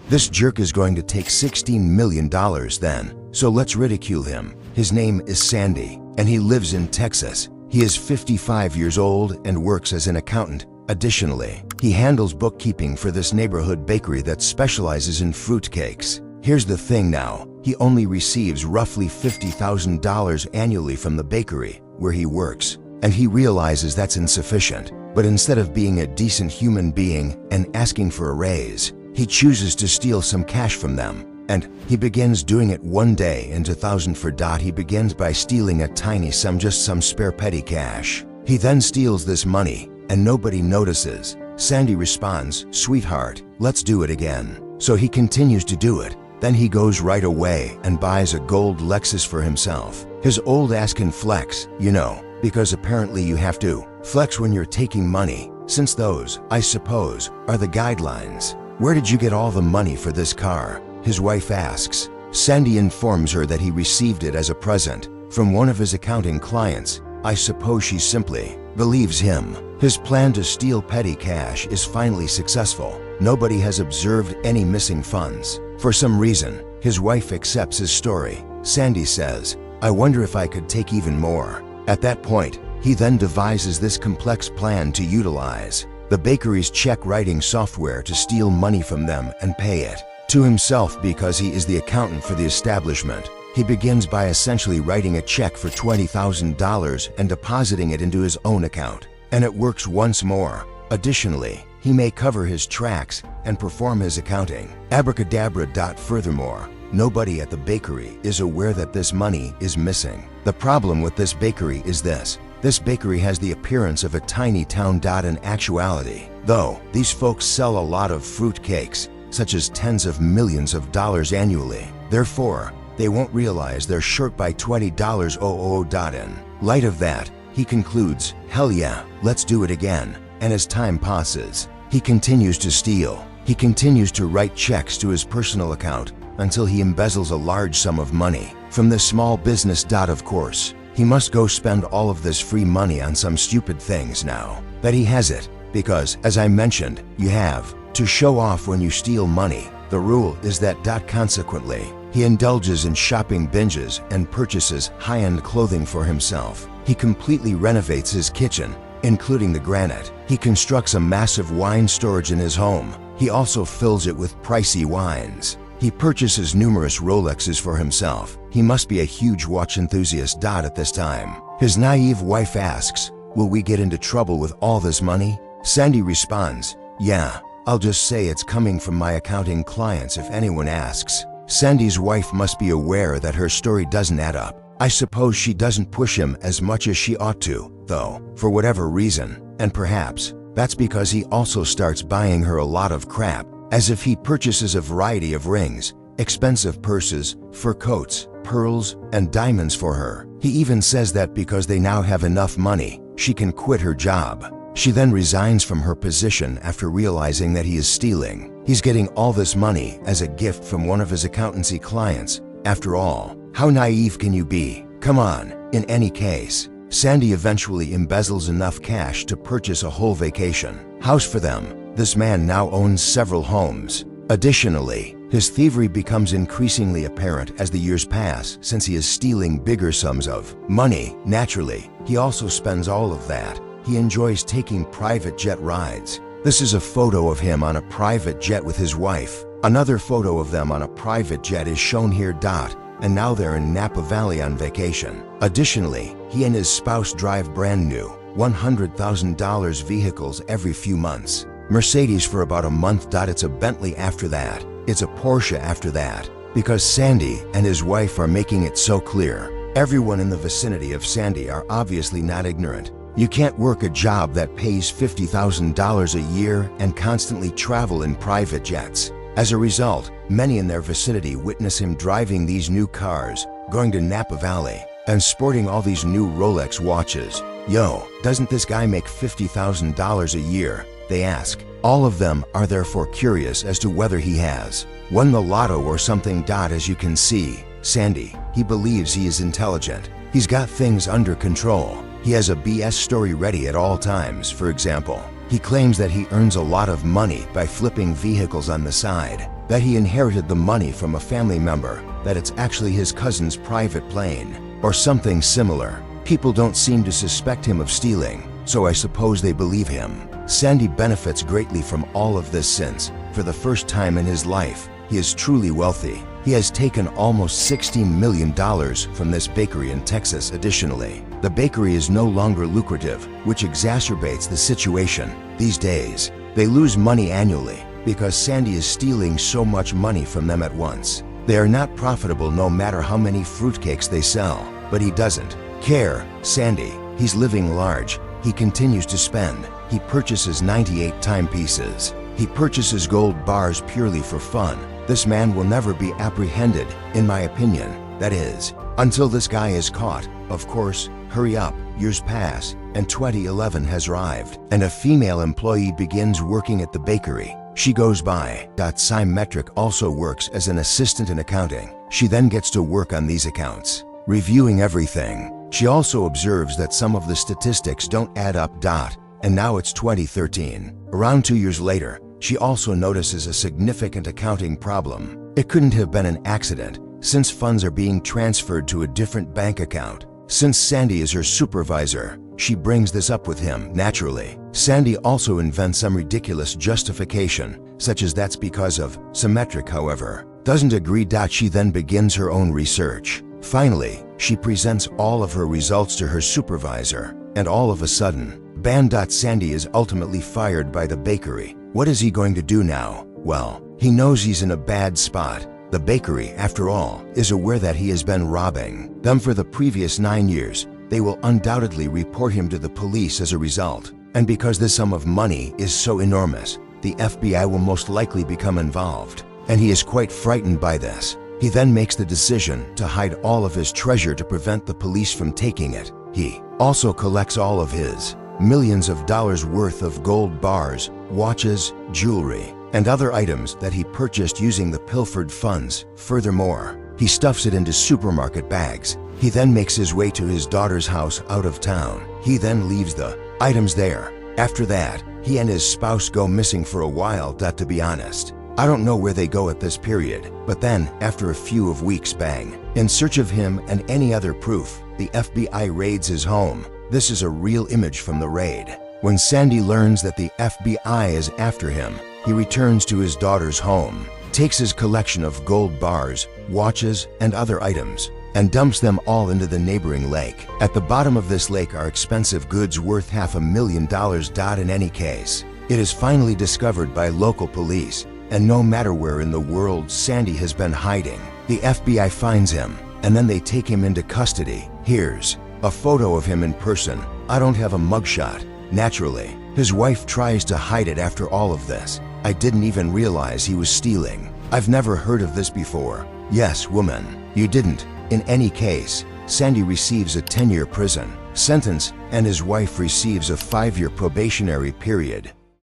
This jerk is going to take $16 million then, so let's ridicule him. His name is Sandy, and he lives in Texas. He is 55 years old and works as an accountant. Additionally, he handles bookkeeping for this neighborhood bakery that specializes in fruitcakes. Here's the thing now, he only receives roughly $50,000 annually from the bakery where he works, and he realizes that's insufficient. But instead of being a decent human being and asking for a raise, he chooses to steal some cash from them. And he begins doing it one day in 2004. He begins by stealing a tiny sum, just some spare petty cash. He then steals this money, and nobody notices. Sandy responds, "Sweetheart, let's do it again." So he continues to do it. Then he goes right away and buys a gold Lexus for himself. His old ass can flex, you know, because apparently you have to flex when you're taking money, since those, I suppose, are the guidelines. "Where did you get all the money for this car?" his wife asks. Sandy informs her that he received it as a present from one of his accounting clients. I suppose she simply believes him. His plan to steal petty cash is finally successful. Nobody has observed any missing funds. For some reason, his wife accepts his story. Sandy says, "I wonder if I could take even more." At that point, he then devises this complex plan to utilize the bakery's check writing software to steal money from them and pay it to himself because he is the accountant for the establishment. He begins by essentially writing a check for $20,000 and depositing it into his own account, and it works once more. Additionally, he may cover his tracks and perform his accounting. Abracadabra. Furthermore, nobody at the bakery is aware that this money is missing. The problem with this bakery is this bakery has the appearance of a tiny town. In actuality, though, these folks sell a lot of fruit cakes, such as tens of millions of dollars annually. Therefore, they won't realize they're short by $20,000. In light of that, he concludes, "Hell yeah, let's do it again." And as time passes, he continues to steal. He continues to write checks to his personal account until he embezzles a large sum of money from the small business. Of course, he must go spend all of this free money on some stupid things now that he has it, because, as I mentioned, you have to show off when you steal money. The rule is that. Consequently, he indulges in shopping binges and purchases high-end clothing for himself. He completely renovates his kitchen, including the granite. He constructs a massive wine storage in his home. He also fills it with pricey wines. He purchases numerous Rolexes for himself. He must be a huge watch enthusiast. At this time, his naive wife asks, "Will we get into trouble with all this money?" Sandy responds, "Yeah, I'll just say it's coming from my accounting clients if anyone asks." Sandy's wife must be aware that her story doesn't add up. I suppose she doesn't push him as much as she ought to, though, for whatever reason, and perhaps that's because he also starts buying her a lot of crap, as if he purchases a variety of rings, expensive purses, fur coats, pearls, and diamonds for her. He even says that because they now have enough money, she can quit her job. She then resigns from her position after realizing that he is stealing. He's getting all this money as a gift from one of his accountancy clients. After all, how naive can you be? Come on. In any case, Sandy eventually embezzles enough cash to purchase a whole vacation house for them. This man now owns several homes. Additionally, his thievery becomes increasingly apparent as the years pass, since he is stealing bigger sums of money. Naturally, he also spends all of that. He enjoys taking private jet rides. This is a photo of him on a private jet with his wife. Another photo of them on a private jet is shown here. And now they're in Napa Valley on vacation. Additionally, he and his spouse drive brand new $100,000 vehicles every few months. Mercedes for about a month. It's a Bentley after that. It's a Porsche after that. Because Sandy and his wife are making it so clear. Everyone in the vicinity of Sandy are obviously not ignorant. You can't work a job that pays $50,000 a year and constantly travel in private jets. As a result, many in their vicinity witness him driving these new cars, going to Napa Valley, and sporting all these new Rolex watches. Yo, doesn't this guy make $50,000 a year? They ask. All of them are therefore curious as to whether he has won the lotto or something. As you can see, Sandy, he believes he is intelligent. He's got things under control. He has a BS story ready at all times. For example, he claims that he earns a lot of money by flipping vehicles on the side. that he inherited the money from a family member, that it's actually his cousin's private plane, or something similar. People don't seem to suspect him of stealing, so I suppose they believe him. Sandy benefits greatly from all of this since, for the first time in his life, he is truly wealthy. He has taken almost $16 million from this bakery in Texas. Additionally, the bakery is no longer lucrative, which exacerbates the situation. These days, they lose money annually because Sandy is stealing so much money from them at once. They are not profitable no matter how many fruitcakes they sell, but he doesn't care. Sandy, he's living large. He continues to spend. He purchases 98 timepieces. He purchases gold bars purely for fun. This man will never be apprehended, in my opinion. That is, until this guy is caught. Of course, hurry up. Years pass, and 2011 has arrived, and a female employee begins working at the bakery. She goes by. Symmetric also works as an assistant in accounting. She then gets to work on these accounts, reviewing everything. She also observes that some of the statistics don't add up. And now it's 2013. Around 2 years later, she also notices a significant accounting problem. It couldn't have been an accident, since funds are being transferred to a different bank account. Since Sandy is her supervisor, she brings this up with him. Naturally, Sandy also invents some ridiculous justification, such as that's because of Symmetric, however, doesn't agree. She then begins her own research. Finally, she presents all of her results to her supervisor, and all of a sudden, bam! Sandy is ultimately fired by the bakery. What is he going to do now? Well, he knows he's in a bad spot. The bakery, after all, is aware that he has been robbing them for the previous 9 years. They will undoubtedly report him to the police as a result. And because the sum of money is so enormous, the FBI will most likely become involved. And he is quite frightened by this. He then makes the decision to hide all of his treasure to prevent the police from taking it. He also collects all of his millions of dollars worth of gold bars, watches, jewelry, and other items that he purchased using the pilfered funds. Furthermore, he stuffs it into supermarket bags. He then makes his way to his daughter's house out of town. He then leaves the items there. After that, he and his spouse go missing for a while. To be honest, I don't know where they go at this period. But then, after a few of weeks, bang, in search of him and any other proof, the FBI raids his home. This is a real image from the raid. When Sandy learns that the FBI is after him, he returns to his daughter's home, takes his collection of gold bars, watches, and other items, and dumps them all into the neighboring lake. At the bottom of this lake are expensive goods worth $500,000. In any case, it is finally discovered by local police, and no matter where in the world Sandy has been hiding, the FBI finds him, and then they take him into custody. Here's a photo of him in person. I don't have a mugshot. Naturally, his wife tries to hide it after all of this. I didn't even realize he was stealing. I've never heard of this before. Yes, woman, you didn't. In any case, Sandy receives a 10-year prison sentence, and his wife receives a 5-year probationary period.